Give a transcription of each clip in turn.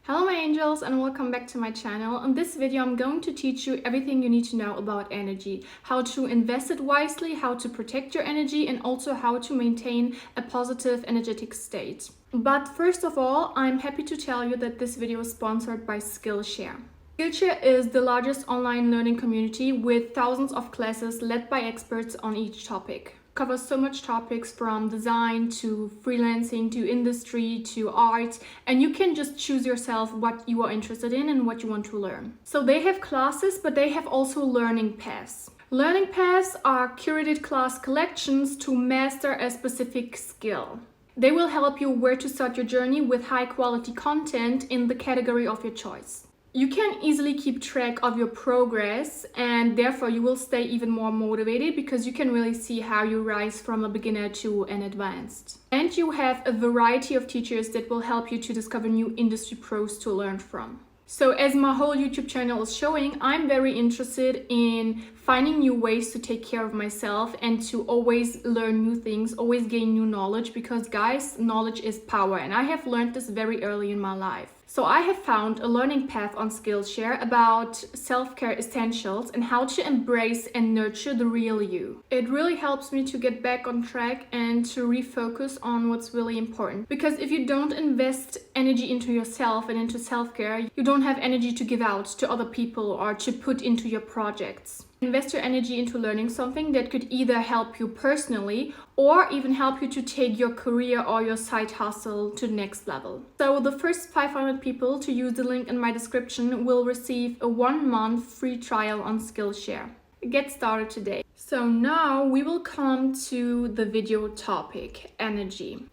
Hello my angels and welcome back to my channel. In this video I'm going to teach you everything you need to know about energy, how to invest it wisely, how to protect your energy, and also how to maintain a positive energetic state. But first of all, I'm happy to tell you that this video is sponsored by Skillshare. Skillshare is the largest online learning community with thousands of classes led by experts on each topic. Covers so much topics from design to freelancing to industry to art, and you can just choose yourself what you are interested in and what you want to learn. So they have classes, but they have also learning paths. Learning paths are curated class collections to master a specific skill. They will help you where to start your journey with high quality content in the category of your choice. You can easily keep track of your progress, and therefore you will stay even more motivated because you can really see how you rise from a beginner to an advanced. And you have a variety of teachers that will help you to discover new industry pros to learn from. So as my whole YouTube channel is showing, I'm very interested in finding new ways to take care of myself and to always learn new things, always gain new knowledge, because guys, knowledge is power, and I have learned this very early in my life. So I have found a learning path on Skillshare about self-care essentials and how to embrace and nurture the real you. It really helps me to get back on track and to refocus on what's really important. Because if you don't invest energy into yourself and into self-care, you don't have energy to give out to other people or to put into your projects. Invest your energy into learning something that could either help you personally or even help you to take your career or your side hustle to the next level. So the first 500 people to use the link in my description will receive a 1-month free trial on Skillshare. Get started today. So now we will come to the video topic, energy.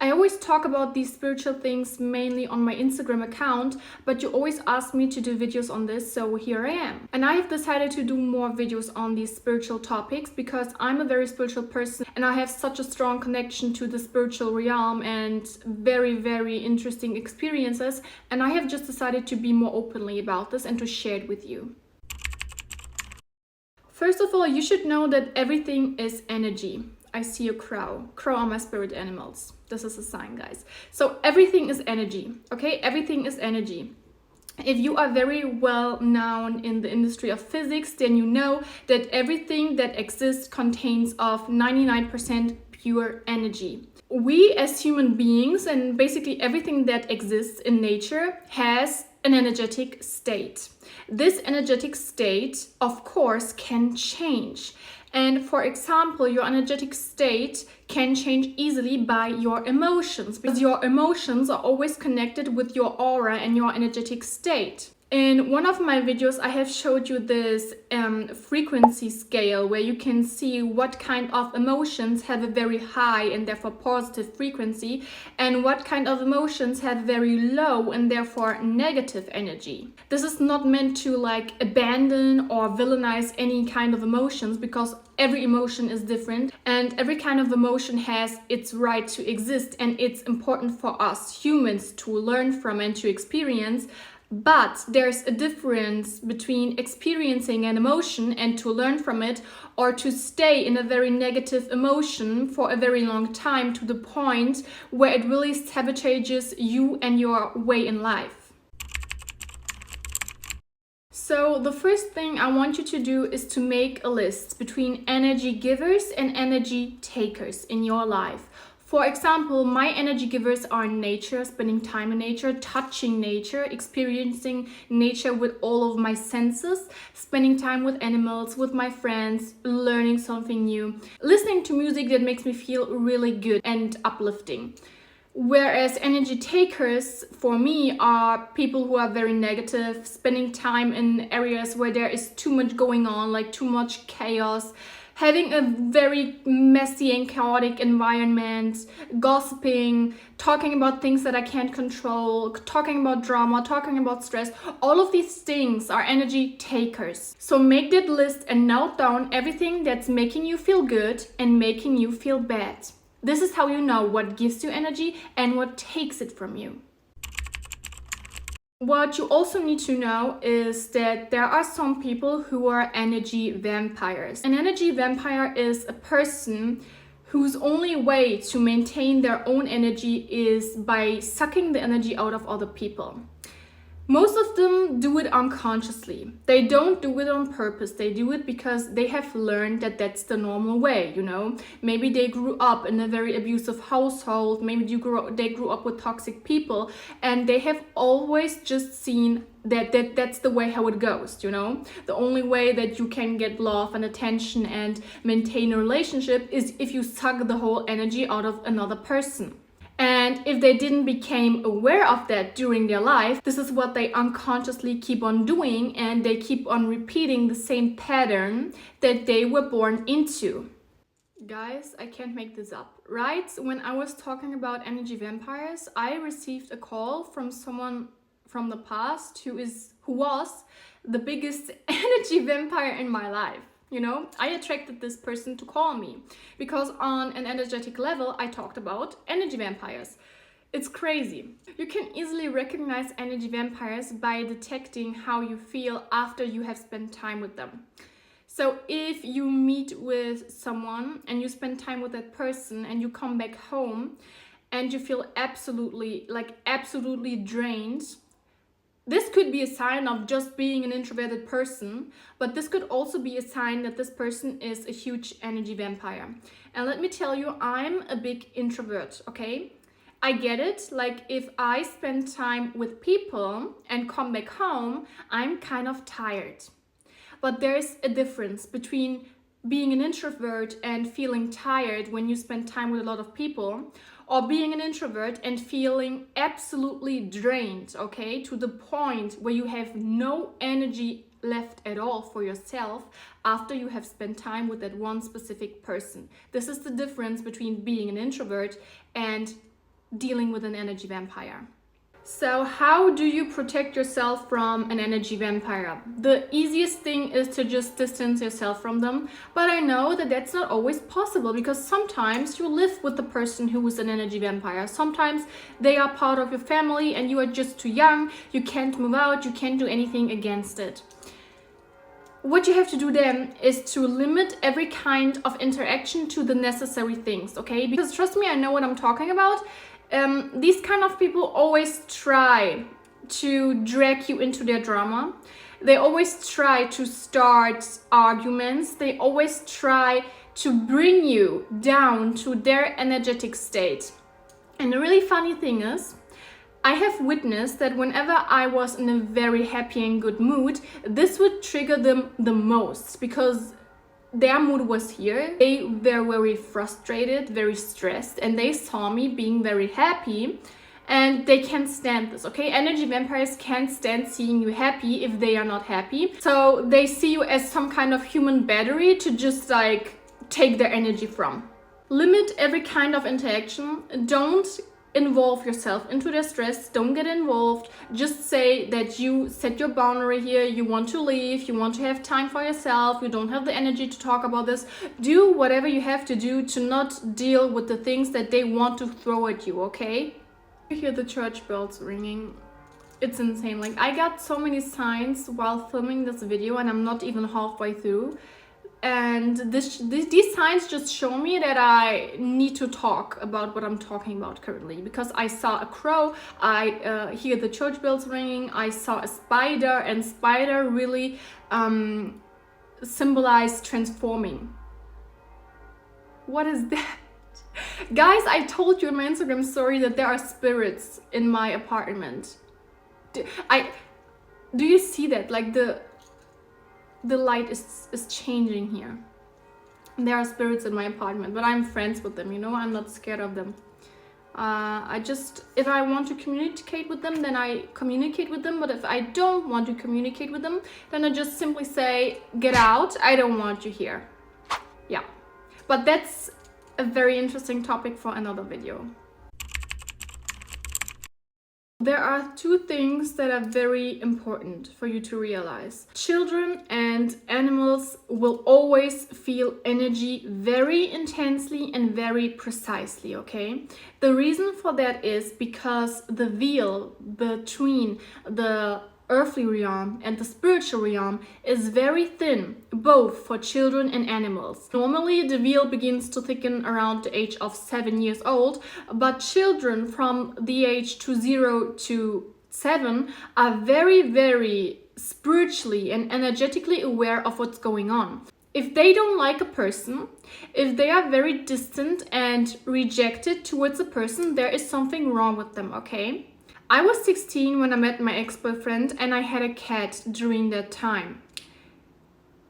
I always talk about these spiritual things mainly on my Instagram account, but you always ask me to do videos on this, so here I am. And I have decided to do more videos on these spiritual topics because I'm a very spiritual person and I have such a strong connection to the spiritual realm and very interesting experiences, and I have just decided to be more openly about this and to share it with you. First of all, you should know that everything is energy. I see a crow. Crow are my spirit animals. This is a sign, guys. So everything is energy, okay? Everything is energy. If you are very well known in the industry of physics, then you know that everything that exists contains of 99% pure energy. We as human beings, and basically everything that exists in nature, has an energetic state. This energetic state, of course, can change. And for example, your energetic state can change easily by your emotions, because your emotions are always connected with your aura and your energetic state. In one of my videos, I have showed you this frequency scale where you can see what kind of emotions have a very high and therefore positive frequency and what kind of emotions have very low and therefore negative energy. This is not meant to like abandon or villainize any kind of emotions, because every emotion is different and every kind of emotion has its right to exist, and it's important for us humans to learn from and to experience. But there's a difference between experiencing an emotion and to learn from it, or to stay in a very negative emotion for a very long time to the point where it really sabotages you and your way in life. So the first thing I want you to do is to make a list between energy givers and energy takers in your life. For example, my energy givers are nature, spending time in nature, touching nature, experiencing nature with all of my senses, spending time with animals, with my friends, learning something new, listening to music that makes me feel really good and uplifting. Whereas energy takers for me are people who are very negative, spending time in areas where there is too much going on, like too much chaos, having a very messy and chaotic environment, gossiping, talking about things that I can't control, talking about drama, talking about stress. All of these things are energy takers. So make that list and note down everything that's making you feel good and making you feel bad. This is how you know what gives you energy and what takes it from you. What you also need to know is that there are some people who are energy vampires. An energy vampire is a person whose only way to maintain their own energy is by sucking the energy out of other people. Most of them do it unconsciously. They don't do it on purpose. They do it because they have learned that that's the normal way, you know? Maybe they grew up in a very abusive household. Maybe they grew up with toxic people, and they have always just seen that's the way how it goes, you know? The only way that you can get love and attention and maintain a relationship is if you suck the whole energy out of another person. And if they didn't become aware of that during their life, this is what they unconsciously keep on doing, and they keep on repeating the same pattern that they were born into. Guys, I can't make this up, right? When I was talking about energy vampires, I received a call from someone from the past who was the biggest energy vampire in my life. You know, I attracted this person to call me because on an energetic level, I talked about energy vampires. It's crazy. You can easily recognize energy vampires by detecting how you feel after you have spent time with them. So if you meet with someone and you spend time with that person and you come back home and you feel absolutely drained, this could be a sign of just being an introverted person, but this could also be a sign that this person is a huge energy vampire. And let me tell you, I'm a big introvert, okay? I get it, like if I spend time with people and come back home, I'm kind of tired. But there's a difference between being an introvert and feeling tired when you spend time with a lot of people, or being an introvert and feeling absolutely drained, okay, to the point where you have no energy left at all for yourself after you have spent time with that one specific person. This is the difference between being an introvert and dealing with an energy vampire. So how do you protect yourself from an energy vampire? The easiest thing is to just distance yourself from them. But I know that that's not always possible because sometimes you live with the person who is an energy vampire. Sometimes they are part of your family and you are just too young. You can't move out. You can't do anything against it. What you have to do then is to limit every kind of interaction to the necessary things, okay? Because trust me, I know what I'm talking about. These kind of people always try to drag you into their drama. They always try to start arguments. They always try to bring you down to their energetic state. And the really funny thing is, I have witnessed that whenever I was in a very happy and good mood, this would trigger them the most because their mood was here. They were very frustrated, very stressed, and they saw me being very happy, and they can't stand this, okay? Energy vampires can't stand seeing you happy if they are not happy. So they see you as some kind of human battery to just like take their energy from. Limit every kind of interaction. Don't involve yourself into their stress. Don't get involved. Just say that you set your boundary here. You want to leave. You want to have time for yourself. You don't have the energy to talk about this. Do whatever you have to do to not deal with the things that they want to throw at you, okay? You hear the church bells ringing. It's insane. Like, I got so many signs while filming this video and I'm not even halfway through. And these signs just show me that I need to talk about what I'm talking about currently, because I saw a crow, I hear the church bells ringing, I saw a spider, and spider really symbolized transforming. What is that? Guys, I told you in my Instagram story that there are spirits in my apartment. Do you see that? Like the light is changing here. There are spirits in my apartment, but I'm friends with them, you know, I'm not scared of them. If I want to communicate with them, then I communicate with them, but if I don't want to communicate with them, then I just simply say, get out, I don't want you here. Yeah, but that's a very interesting topic for another video. There are two things that are very important for you to realize. Children and animals will always feel energy very intensely and very precisely, okay? The reason for that is because the veil between the earthly realm and the spiritual realm is very thin, both for children and animals. Normally, the veil begins to thicken around the age of 7 years old, but children from the age to 0 to 7 are very, very spiritually and energetically aware of what's going on. If they don't like a person, if they are very distant and rejected towards a person, there is something wrong with them, okay? I was 16 when I met my ex-boyfriend, and I had a cat during that time.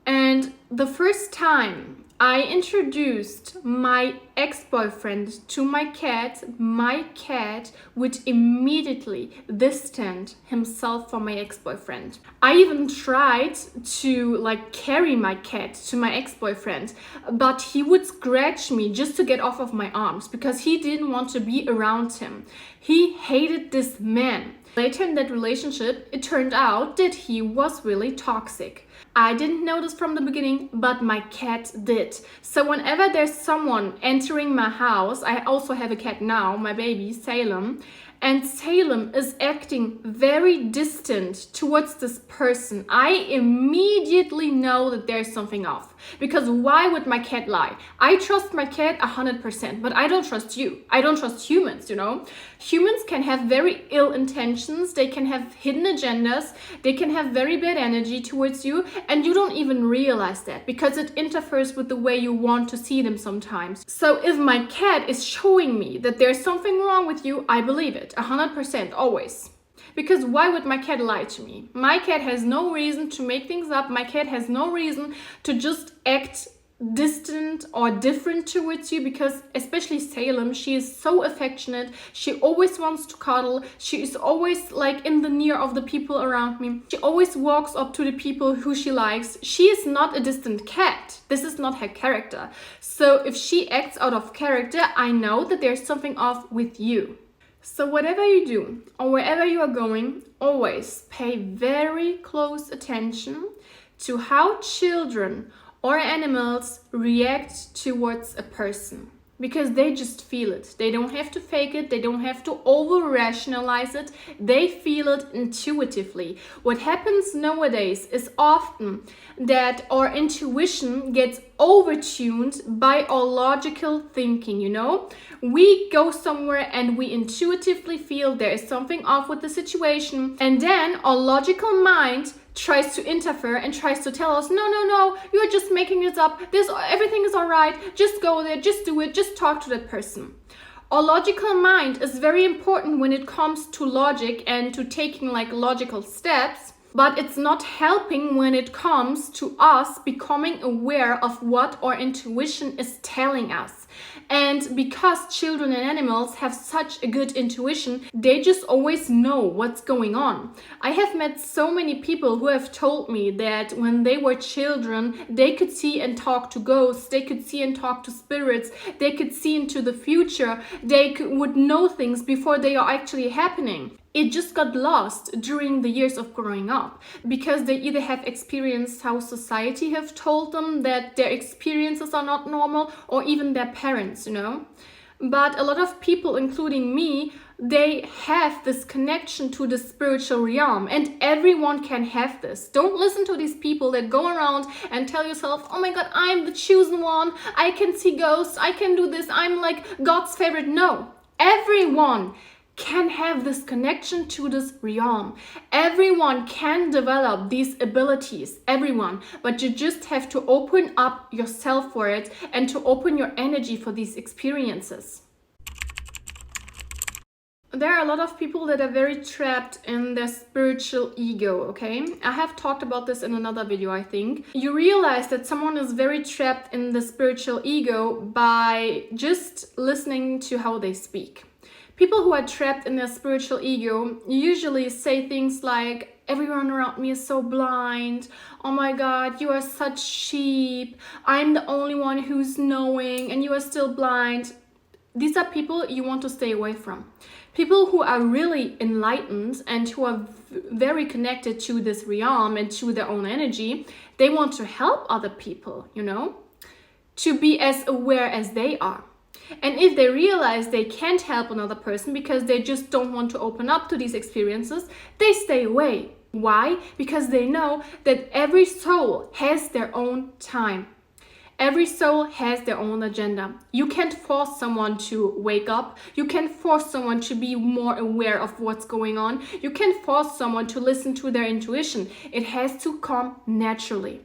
And the first time I introduced my ex-boyfriend to my cat would immediately distance himself from my ex-boyfriend. I even tried to carry my cat to my ex-boyfriend, but he would scratch me just to get off of my arms because he didn't want to be around him. He hated this man. Later in that relationship, it turned out that he was really toxic. I didn't know this from the beginning, but my cat did. So whenever there's someone entering my house, I also have a cat now, my baby, Salem, and Salem is acting very distant towards this person, I immediately know that there's something off. Because why would my cat lie? I trust my cat 100%, but I don't trust you. I don't trust humans, you know? Humans can have very ill intentions, they can have hidden agendas, they can have very bad energy towards you, and you don't even realize that because it interferes with the way you want to see them sometimes. So if my cat is showing me that there's something wrong with you, I believe it. 100%, always. Because why would my cat lie to me? My cat has no reason to make things up. My cat has no reason to just act distant or different towards you, because especially Salem, she is so affectionate. She always wants to cuddle. She is always in the near of the people around me. She always walks up to the people who she likes. She is not a distant cat. This is not her character. So if she acts out of character, I know that there's something off with you. So whatever you do or wherever you are going, always pay very close attention to how children or animals react towards a person, because they just feel it. They don't have to fake it. They don't have to over-rationalize it. They feel it intuitively. What happens nowadays is often that our intuition gets overtuned by our logical thinking, you know? We go somewhere and we intuitively feel there is something off with the situation, and then our logical mind tries to interfere and tries to tell us, no, you're just making this up. Everything is all right. Just go there, just do it, just talk to that person. Our logical mind is very important when it comes to logic and to taking logical steps, but it's not helping when it comes to us becoming aware of what our intuition is telling us. And because children and animals have such a good intuition, they just always know what's going on. I have met so many people who have told me that when they were children, they could see and talk to ghosts, they could see and talk to spirits, they could see into the future, would know things before they are actually happening. It just got lost during the years of growing up because they either have experienced how society have told them that their experiences are not normal, or even their parents, you know. But a lot of people, including me, they have this connection to the spiritual realm, and everyone can have this. Don't listen to these people that go around and tell yourself, oh my god, I'm the chosen one, I can see ghosts, I can do this, I'm God's favorite. No, everyone can have this connection to this realm. Everyone can develop these abilities, everyone, but you just have to open up yourself for it and to open your energy for these experiences. There are a lot of people that are very trapped in their spiritual ego, okay? I have talked about this in another video, I think. You realize that someone is very trapped in the spiritual ego by just listening to how they speak. People who are trapped in their spiritual ego usually say things like, everyone around me is so blind. Oh my god, you are such sheep. I'm the only one who's knowing and you are still blind. These are people you want to stay away from. People who are really enlightened and who are very connected to this realm and to their own energy, they want to help other people, you know, to be as aware as they are. And if they realize they can't help another person because they just don't want to open up to these experiences, they stay away. Why? Because they know that every soul has their own time. Every soul has their own agenda. You can't force someone to wake up. You can't force someone to be more aware of what's going on. You can't force someone to listen to their intuition. It has to come naturally.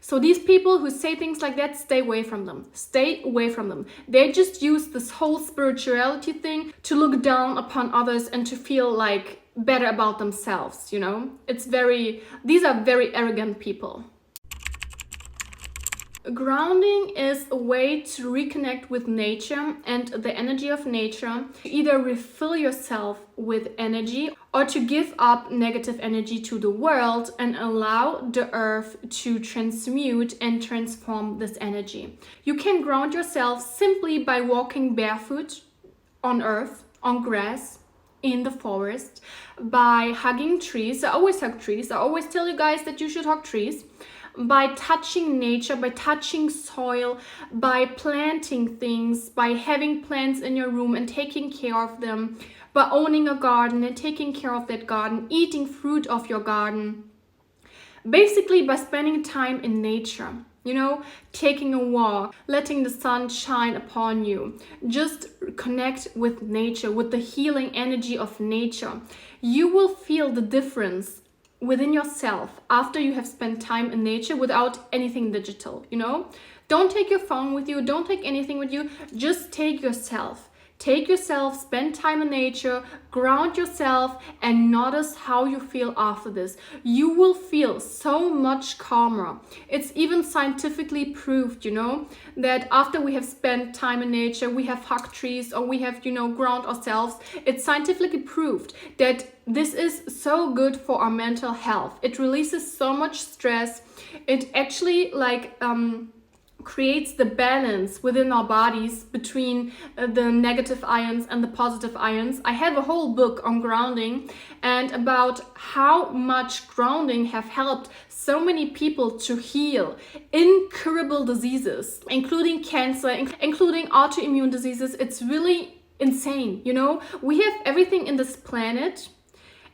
So these people who say things like that, stay away from them. Stay away from them. They just use this whole spirituality thing to look down upon others and to feel like better about themselves, you know? These are very arrogant people. Grounding is a way to reconnect with nature and the energy of nature, to either refill yourself with energy or to give up negative energy to the world and allow the earth to transmute and transform this energy. You can ground yourself simply by walking barefoot on earth, on grass, in the forest, by hugging trees. I always hug trees. I always tell you guys that you should hug trees. By touching nature, by touching soil, by planting things, by having plants in your room and taking care of them, by owning a garden and taking care of that garden, eating fruit of your garden. Basically by spending time in nature, you know, taking a walk, letting the sun shine upon you. Just connect with nature, with the healing energy of nature. You will feel the difference within yourself after you have spent time in nature without anything digital, you know? Don't take your phone with you, don't take anything with you, just take yourself. Take yourself, spend time in nature, ground yourself, and notice how you feel after this. You will feel so much calmer. It's even scientifically proved, you know, that after we have spent time in nature, we have hugged trees or we have, you know, ground ourselves. It's scientifically proved that this is so good for our mental health. It releases so much stress. It actually creates the balance within our bodies between the negative ions and the positive ions. I have a whole book on grounding and about how much grounding have helped so many people to heal incurable diseases, including cancer, including autoimmune diseases. It's really insane, you know? We have everything in this planet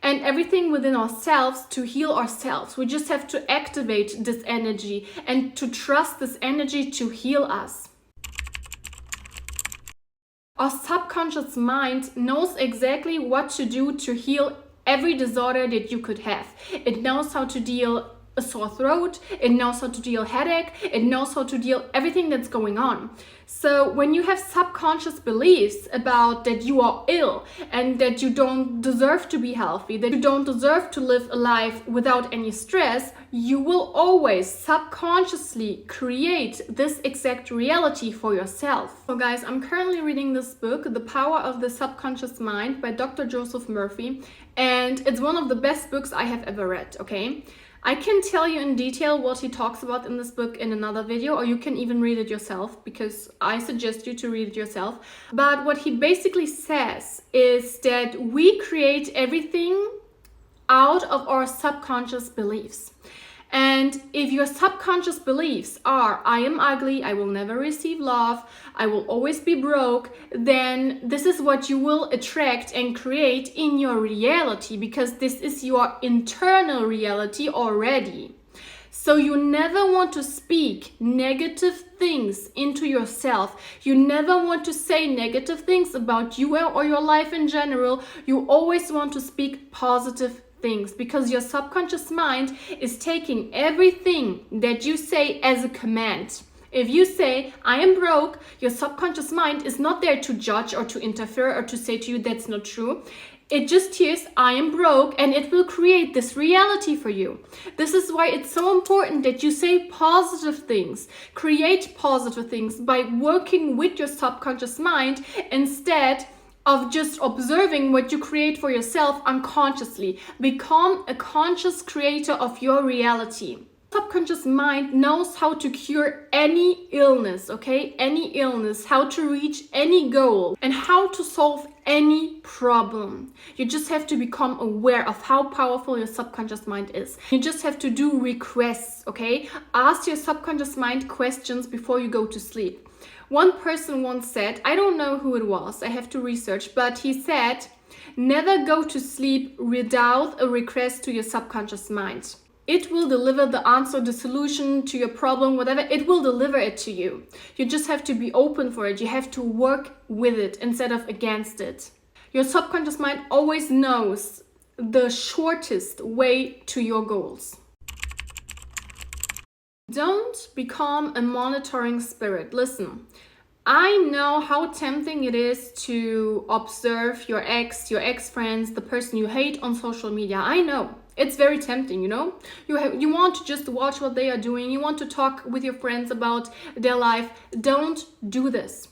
and everything within ourselves to heal ourselves. We just have to activate this energy and to trust this energy to heal us. Our subconscious mind knows exactly what to do to heal every disorder that you could have. It knows how to deal a sore throat, it knows how to deal headache, it knows how to deal everything that's going on. So when you have subconscious beliefs about that you are ill and that you don't deserve to be healthy, that you don't deserve to live a life without any stress, you will always subconsciously create this exact reality for yourself. So guys, I'm currently reading this book, The Power of the Subconscious Mind by Dr. Joseph Murphy, and it's one of the best books I have ever read, okay? I can tell you in detail what he talks about in this book in another video, or you can even read it yourself, because I suggest you to read it yourself. But what he basically says is that we create everything out of our subconscious beliefs. And if your subconscious beliefs are, I am ugly, I will never receive love, I will always be broke, then this is what you will attract and create in your reality, because this is your internal reality already. So you never want to speak negative things into yourself. You never want to say negative things about you or your life in general. You always want to speak positive things, because your subconscious mind is taking everything that you say as a command. If you say, I am broke, your subconscious mind is not there to judge or to interfere or to say to you that's not true. It just hears, I am broke, and it will create this reality for you. This is why it's so important that you say positive things, create positive things by working with your subconscious mind instead of just observing what you create for yourself unconsciously. Become a conscious creator of your reality. Subconscious mind knows how to cure any illness, okay? Any illness, how to reach any goal, and how to solve any problem. You just have to become aware of how powerful your subconscious mind is. You just have to do requests, okay? Ask your subconscious mind questions before you go to sleep. One person once said, I don't know who it was, I have to research, but he said Never go to sleep without a request to your subconscious mind. It will deliver the answer, the solution to your problem, whatever. It will deliver it to you. You just have to be open for it. You have to work with it instead of against it. Your subconscious mind always knows the shortest way to your goals. Don't become a monitoring spirit. Listen, I know how tempting it is to observe your ex-friends, the person you hate on social media. I know. It's very tempting, you know? You want to just watch what they are doing. You want to talk with your friends about their life. Don't do this.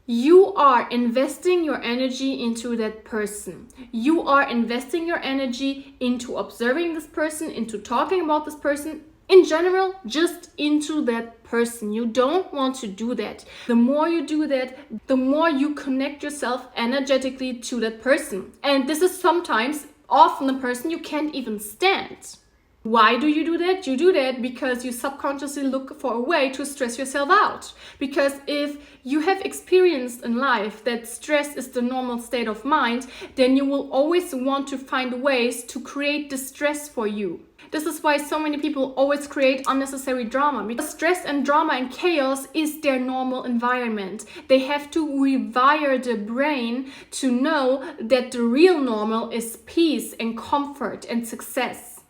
You are investing your energy into that person. You are investing your energy into observing this person, into talking about this person. In general, just into that person. You don't want to do that. The more you do that, the more you connect yourself energetically to that person. And this is often a person you can't even stand. Why do you do that? You do that because you subconsciously look for a way to stress yourself out. Because if you have experienced in life that stress is the normal state of mind, then you will always want to find ways to create distress for you. This is why so many people always create unnecessary drama, because stress and drama and chaos is their normal environment. They have to rewire the brain to know that the real normal is peace and comfort and success.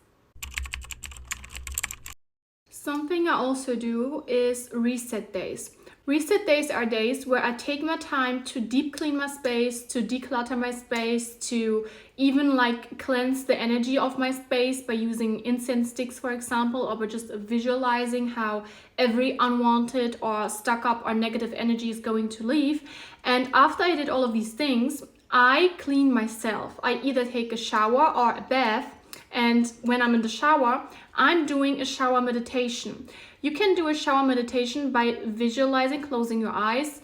Something I also do is reset days. Reset days are days where I take my time to deep clean my space, to declutter my space, to even cleanse the energy of my space by using incense sticks, for example, or by just visualizing how every unwanted or stuck up or negative energy is going to leave. And after I did all of these things, I clean myself. I either take a shower or a bath. And when I'm in the shower, I'm doing a shower meditation. You can do a shower meditation by visualizing, closing your eyes,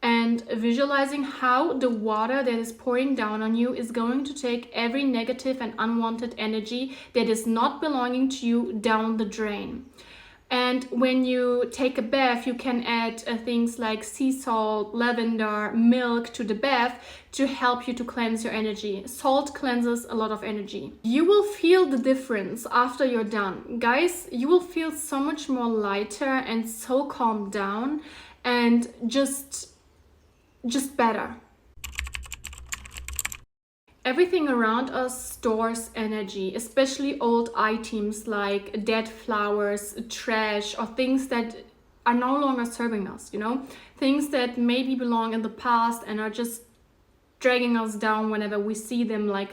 and visualizing how the water that is pouring down on you is going to take every negative and unwanted energy that is not belonging to you down the drain. And when you take a bath, you can add things like sea salt, lavender, milk to the bath to help you to cleanse your energy. Salt cleanses a lot of energy. You will feel the difference after you're done. Guys, you will feel so much more lighter and so calmed down and just better. Everything around us stores energy, especially old items like dead flowers, trash, or things that are no longer serving us, you know? Things that maybe belong in the past and are just dragging us down whenever we see them, like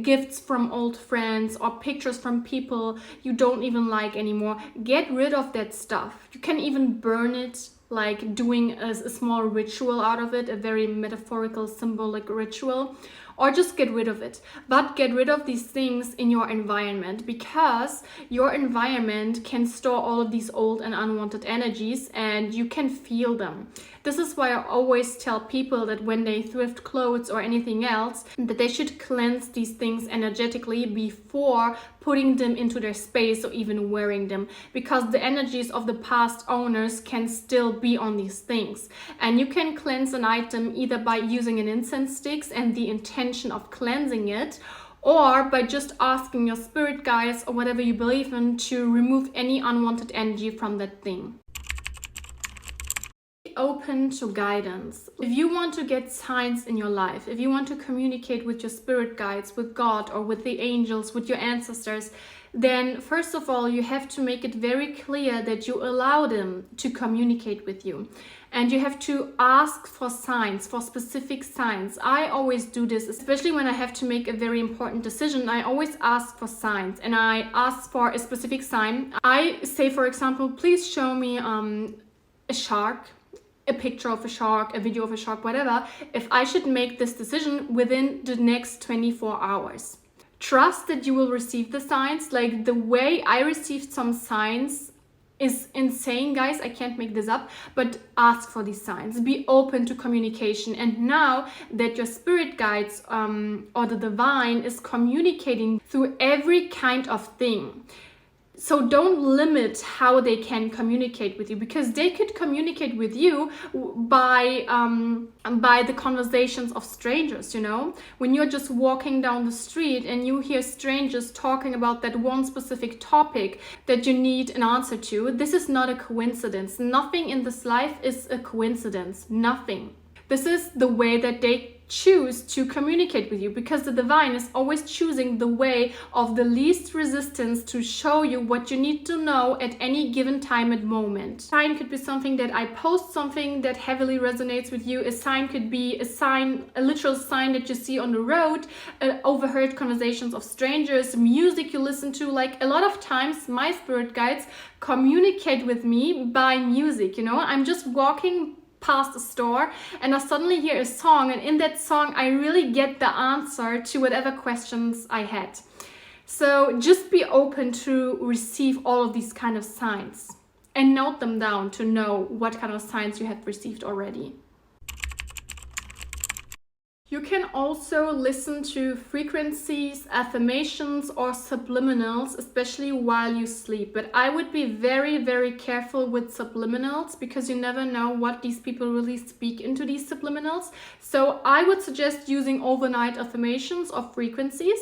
gifts from old friends or pictures from people you don't even like anymore. Get rid of that stuff. You can even burn it, like doing a small ritual out of it, a very metaphorical, symbolic ritual. Or just get rid of it. But get rid of these things in your environment, because your environment can store all of these old and unwanted energies and you can feel them. This is why I always tell people that when they thrift clothes or anything else, that they should cleanse these things energetically before putting them into their space or even wearing them, because the energies of the past owners can still be on these things. And you can cleanse an item either by using an incense sticks and the intention of cleansing it, or by just asking your spirit guides or whatever you believe in to remove any unwanted energy from that thing. Open to guidance. If you want to get signs in your life, if you want to communicate with your spirit guides, with God or with the angels, with your ancestors, then first of all, you have to make it very clear that you allow them to communicate with you. And you have to ask for signs, for specific signs. I always do this, especially when I have to make a very important decision. I always ask for signs, and I ask for a specific sign. I say, for example, please show me a shark, a picture of a shark, a video of a shark, whatever, if I should make this decision within the next 24 hours. Trust that you will receive the signs. Like the way I received some signs is insane, guys. I can't make this up, but ask for these signs. Be open to communication. And now that your spirit guides or the divine is communicating through every kind of thing, So don't limit how they can communicate with you, because they could communicate with you by the conversations of strangers, you know? When you're just walking down the street and you hear strangers talking about that one specific topic that you need an answer to, this is not a coincidence. Nothing in this life is a coincidence. Nothing. This is the way that they choose to communicate with you, because the divine is always choosing the way of the least resistance to show you what you need to know at any given time and moment. Sign could be something that I post something that heavily resonates with you. A sign could be a sign, a literal sign that you see on the road, overheard conversations of strangers, music you listen to. Like, a lot of times my spirit guides communicate with me by music, you know? I'm just walking past a store and I suddenly hear a song, and in that song I really get the answer to whatever questions I had. So just be open to receive all of these kind of signs and note them down to know what kind of signs you have received already. You can also listen to frequencies, affirmations, or subliminals, especially while you sleep. But I would be very, very careful with subliminals, because you never know what these people really speak into these subliminals. So I would suggest using overnight affirmations or frequencies,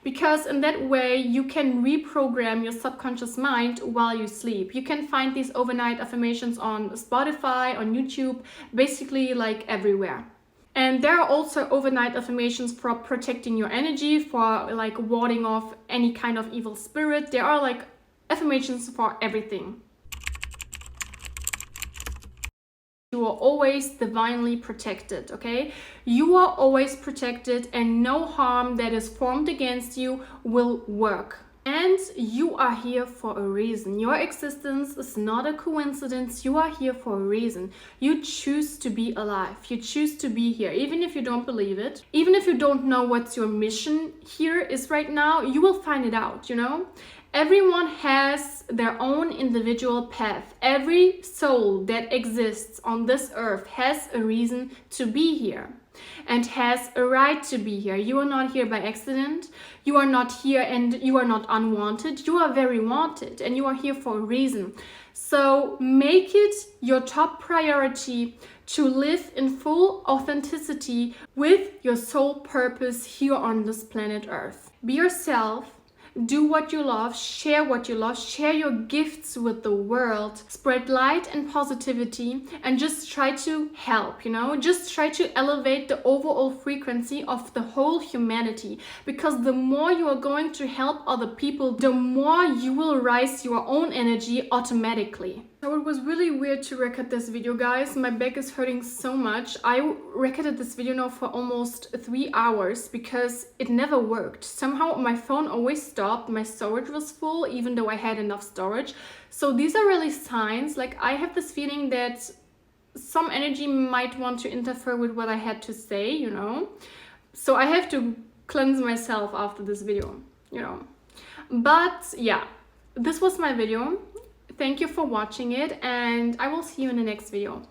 because in that way you can reprogram your subconscious mind while you sleep. You can find these overnight affirmations on Spotify, on YouTube, basically like everywhere. And there are also overnight affirmations for protecting your energy, for like warding off any kind of evil spirit. There are like affirmations for everything. You are always divinely protected, okay? You are always protected, and no harm that is formed against you will work. And you are here for a reason. Your existence is not a coincidence. You are here for a reason. You choose to be alive. You choose to be here, even if you don't believe it. Even if you don't know what your mission here is right now, you will find it out, you know? Everyone has their own individual path. Every soul that exists on this earth has a reason to be here and has a right to be here. You are not here by accident. You are not here and you are not unwanted. You are very wanted, and you are here for a reason. So make it your top priority to live in full authenticity with your soul purpose here on this planet Earth. Be yourself. Do what you love, share what you love, share your gifts with the world, spread light and positivity, and just try to help, you know? Just try to elevate the overall frequency of the whole humanity, because the more you are going to help other people, the more you will rise your own energy automatically. So it was really weird to record this video, guys. My back is hurting so much. I recorded this video now for almost 3 hours because it never worked. Somehow my phone always stopped. My storage was full, even though I had enough storage. So these are really signs. Like, I have this feeling that some energy might want to interfere with what I had to say, you know. So I have to cleanse myself after this video, you know. But yeah, this was my video. Thank you for watching it, and I will see you in the next video.